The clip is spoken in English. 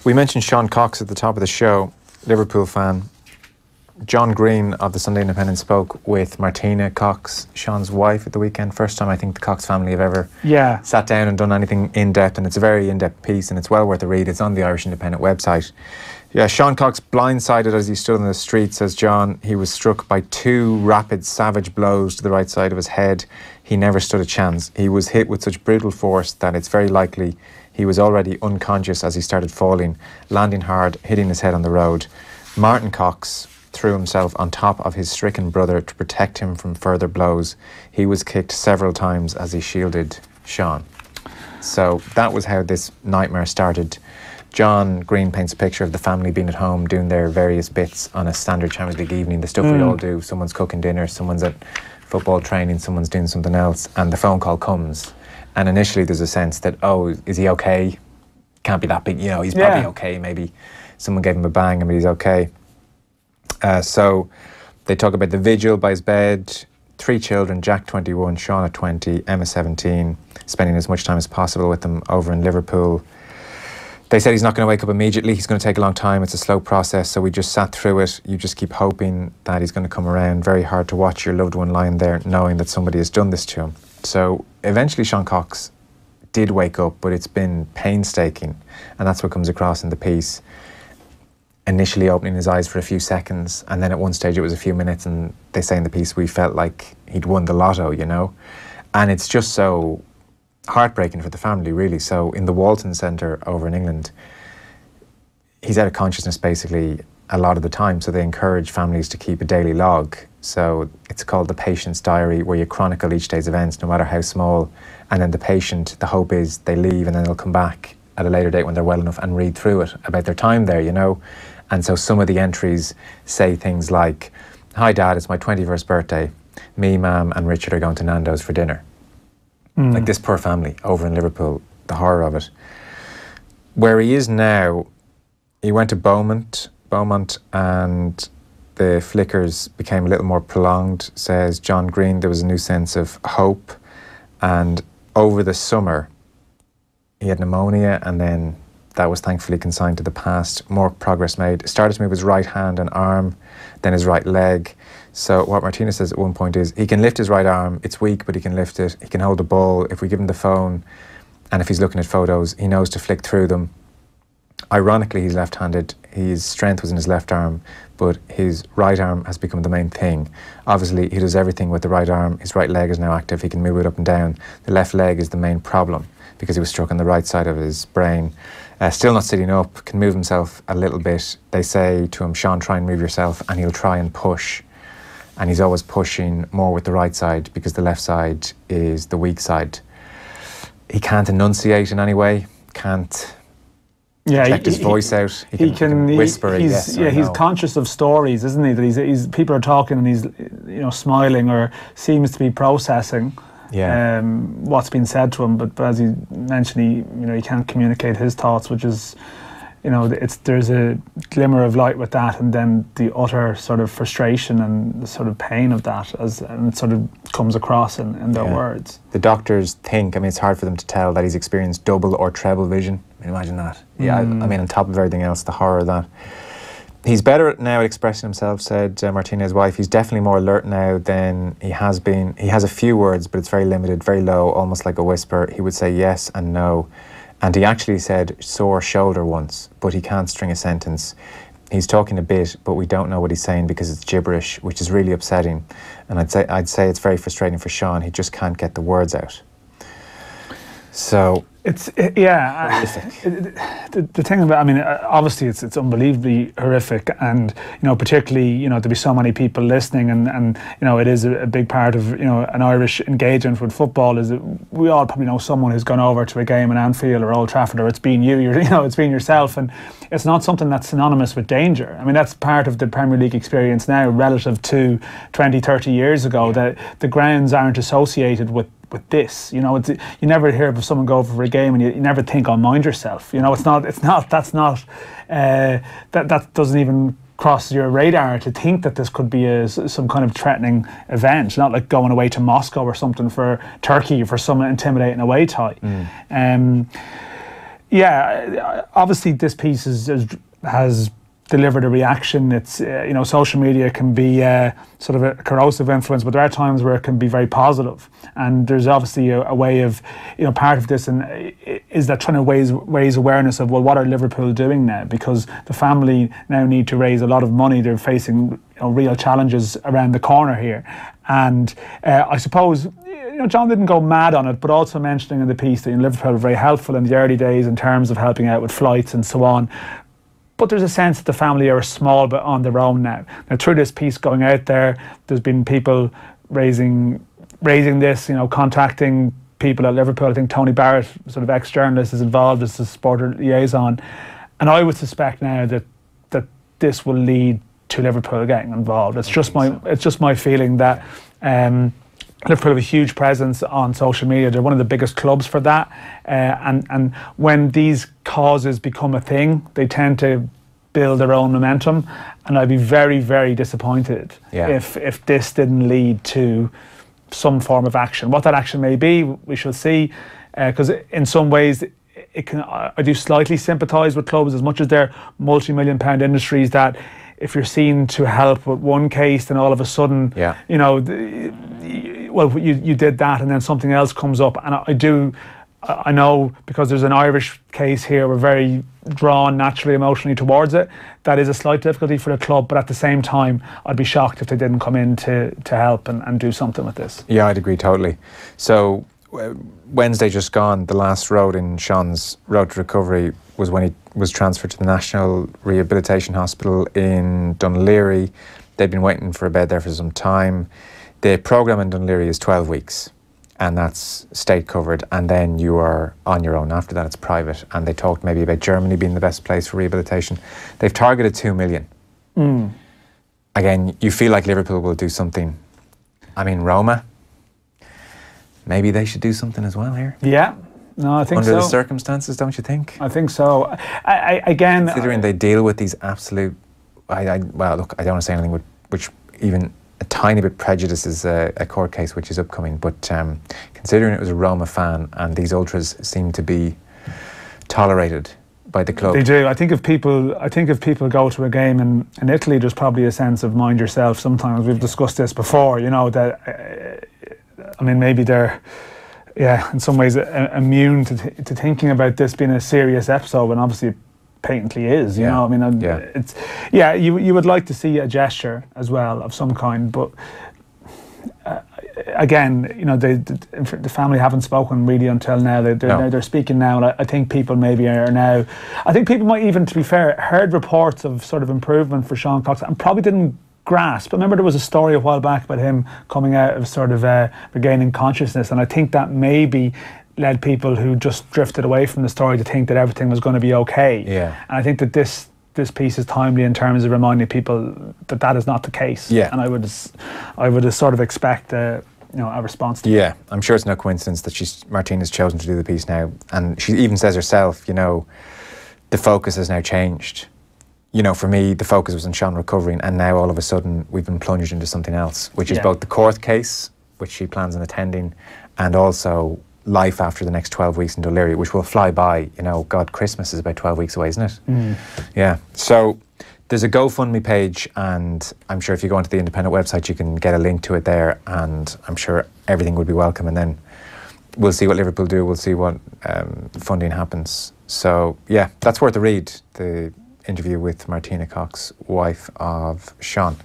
We mentioned Sean Cox at the top of the show, Liverpool fan. John Greene of the Sunday Independent spoke with Martina Cox, Sean's wife, at the weekend. First time I think the Cox family have ever sat down and done anything in-depth, and it's a very in-depth piece and it's well worth a read. It's on the Irish Independent website. Yeah, Sean Cox, blindsided as he stood in the street, says John, he was struck by 2 rapid, savage blows to the right side of his head. He never stood a chance. He was hit with such brutal force that it's very likely he was already unconscious as he started falling, landing hard, hitting his head on the road. Martin Cox threw himself on top of his stricken brother to protect him from further blows. He was kicked several times as he shielded Sean. So that was how this nightmare started. John Greene paints a picture of the family being at home doing their various bits on a standard Champions League evening, the stuff we all do. Someone's cooking dinner, someone's at football training, someone's doing something else, and the phone call comes. And initially there's a sense that, oh, is he okay? Can't be that big, you know, he's probably okay. Maybe someone gave him a bang and he's okay. So they talk about the vigil by his bed, 3 children, Jack 21, Sean at 20, Emma 17, spending as much time as possible with them over in Liverpool. They said he's not going to wake up immediately, he's going to take a long time, it's a slow process, so we just sat through it. You just keep hoping that he's going to come around. Very hard to watch your loved one lying there knowing that somebody has done this to him. So eventually Sean Cox did wake up, but it's been painstaking, and that's what comes across in the piece. Initially opening his eyes for a few seconds, and then at one stage it was a few minutes, and they say in the piece we felt like he'd won the lotto, you know? And it's just so heartbreaking for the family, really. So in the Walton Centre over in England, he's out of consciousness basically a lot of the time, so they encourage families to keep a daily log. So it's called the patient's diary, where you chronicle each day's events, no matter how small, and then the patient, the hope is they leave and then they'll come back at a later date when they're well enough and read through it about their time there, you know. And so some of the entries say things like, "Hi Dad, it's my 21st birthday. Me, Mum and Richard are going to Nando's for dinner." Like this poor family over in Liverpool, the horror of it. Where he is now, he went to Beaumont, and the flickers became a little more prolonged, says John Greene. There was a new sense of hope, and over the summer he had pneumonia, and then that was thankfully consigned to the past. More progress made. Started to move his right hand and arm, then his right leg. So what Martina says at one point is he can lift his right arm. It's weak, but he can lift it. He can hold the ball. If we give him the phone, and if he's looking at photos, he knows to flick through them. Ironically, he's left-handed. His strength was in his left arm, but his right arm has become the main thing. Obviously, he does everything with the right arm. His right leg is now active. He can move it up and down. The left leg is the main problem because he was struck on the right side of his brain. Still not sitting up, can move himself a little bit. They say to him, "Sean, try and move yourself," and he'll try and push. And he's always pushing more with the right side because the left side is the weak side. He can't enunciate in any way, can't project his voice out. He can whisper. He's conscious of stories, isn't he? That he's people are talking and he's smiling or seems to be processing what's been said to him. But as he mentioned, he can't communicate his thoughts, which is, there's a glimmer of light with that, and then the utter sort of frustration and the sort of pain of that, and it sort of comes across in their words. The doctors think, it's hard for them to tell that he's experienced double or treble vision. Imagine that. Yeah, on top of everything else, the horror of that. He's better now at expressing himself, said Martina, his wife. He's definitely more alert now than he has been. He has a few words, but it's very limited, very low, almost like a whisper. He would say yes and no. And he actually said sore shoulder once, but he can't string a sentence. He's talking a bit, but we don't know what he's saying because it's gibberish, which is really upsetting. And I'd say it's very frustrating for Sean. He just can't get the words out. So the thing about, obviously it's unbelievably horrific, and particularly to be so many people listening, and it is a big part of an Irish engagement with football, is that we all probably know someone who's gone over to a game in Anfield or Old Trafford, or it's been it's been yourself, and it's not something that's synonymous with danger. that's part of the Premier League experience now relative to 20-30 years ago, that the grounds aren't associated with this. You never hear of someone go over for a game and you never think, "Oh, mind yourself." That doesn't even cross your radar to think that this could be some kind of threatening event. Not like going away to Moscow or something for Turkey for some intimidating away tie. Yeah, obviously this piece has delivered a reaction. It's social media can be sort of a corrosive influence, but there are times where it can be very positive. And there's obviously a way of, part of this and is that trying to raise awareness of, well, what are Liverpool doing now? Because the family now need to raise a lot of money. They're facing real challenges around the corner here. And I suppose, John didn't go mad on it, but also mentioning in the piece that Liverpool were very helpful in the early days in terms of helping out with flights and so on. But there's a sense that the family are a small bit on their own now. Now, through this piece going out there, there's been people raising this, contacting people at Liverpool. I think Tony Barrett, sort of ex-journalist, is involved as a supporter liaison. And I would suspect now that this will lead to Liverpool getting involved. It's just my feeling that Liverpool have a huge presence on social media. They're one of the biggest clubs for that. And when these causes become a thing, they tend to build their own momentum. And I'd be very, very disappointed if this didn't lead to some form of action. What that action may be, we shall see. Because in some ways, I do slightly sympathise with clubs, as much as they're multi-million-pound industries, that if you're seen to help with one case, then all of a sudden, you did that, and then something else comes up. And I know, because there's an Irish case here, we're very drawn naturally emotionally towards it. That is a slight difficulty for the club, but at the same time, I'd be shocked if they didn't come in to help and do something with this. Yeah, I'd agree totally. So Wednesday just gone, the last road in Sean's road to recovery was when he was transferred to the National Rehabilitation Hospital in Dún Laoghaire. They'd been waiting for a bed there for some time. The programme in Dún Laoghaire is 12 weeks, and that's state covered, and then you are on your own. After that, it's private. And they talked maybe about Germany being the best place for rehabilitation. They've targeted 2 million. Again, you feel like Liverpool will do something. I mean, Roma, maybe they should do something as well here. Yeah, no, I think so. Under the circumstances, don't you think? I think so. Again, considering they deal with these absolute, well, look, I don't want to say anything which even a tiny bit prejudices a court case which is upcoming, but considering it was a Roma fan and these ultras seem to be tolerated by the club. They do. I think if people go to a game in Italy, there's probably a sense of mind yourself. Sometimes we've discussed this before. That maybe they're in some ways immune to thinking about this being a serious episode, when obviously it patently is. You would like to see a gesture as well of some kind, but again, the family haven't spoken really until now. They're speaking now, and I think people maybe are now. I think people might even, to be fair, heard reports of sort of improvement for Sean Cox and probably didn't grasp. I remember there was a story a while back about him coming out of sort of regaining consciousness, and I think that maybe led people who just drifted away from the story to think that everything was going to be okay. Yeah. And I think that this piece is timely in terms of reminding people that is not the case. Yeah. And I would sort of expect a response to that. Yeah, I'm sure it's no coincidence that Martina's chosen to do the piece now, and she even says herself, the focus has now changed. For me, the focus was on Sean recovering, and now all of a sudden we've been plunged into something else, which is both the court case, which she plans on attending, and also life after the next 12 weeks in Dún Laoghaire, which will fly by. God, Christmas is about 12 weeks away, isn't it? Yeah. So there's a GoFundMe page, and I'm sure if you go onto the Independent website, you can get a link to it there, and I'm sure everything would be welcome. And then we'll see what Liverpool do. We'll see what funding happens. So yeah, that's worth a read, the interview with Martina Cox, wife of Sean.